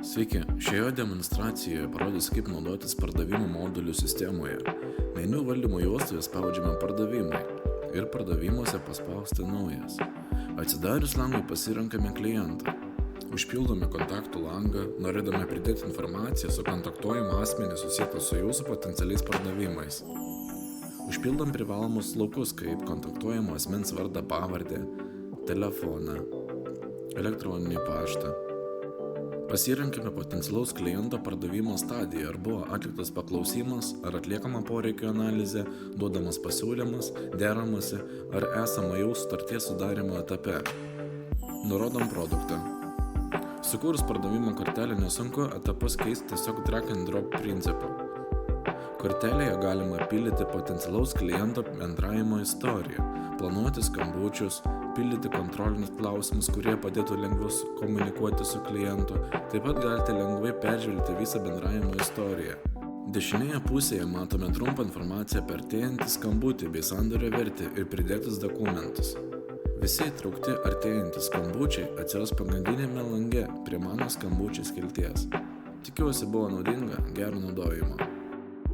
Sveiki, šioje demonstracijoje parodys, kaip naudotis pardavimų modulių sistemoje. Meniu valdymo juostoje spaudžiame pardavimai ir pardavimuose paspausti naujas. Atsidarius langui pasirenkame klientą. Užpildome kontaktų langą, norėdami pridėti informaciją su kontaktuojamu asmenį susietų su jūsų potencialiais pardavimais. Užpildom privalomus laukus, kaip kontaktuojamo asmens vardą, pavardę, telefoną, elektroninį paštą. Pasirenkime potencialaus kliento pardavimo stadiją, ar buvo atliktas paklausimas, ar atliekama poreikio analizė, duodamas pasiūlymas, deramasi, ar esama jau sutarties sudarimo etape. Nurodom produktą. Sukūrus pardavimo kortelę nesunku etapus keisti tiesiog drag and drop principu. Kortelėje galima pildyti potencialaus kliento bendravimo istoriją, planuoti skambučius, pildyti kontrolinius klausimus, kurie padėtų lengviau komunikuoti su klientu. Taip pat galite lengvai peržvelgti visą bendravimo istoriją. Dešinėje pusėje matome trumpą informaciją apie artėjantį skambutį bei sandorio vertę ir pridėtus dokumentus. Visi įtraukti artėjantys skambučiai atsiras pagrindinėme lange prie mano skambučių skilties. Tikiuosi buvo naudinga, gero naudojimo.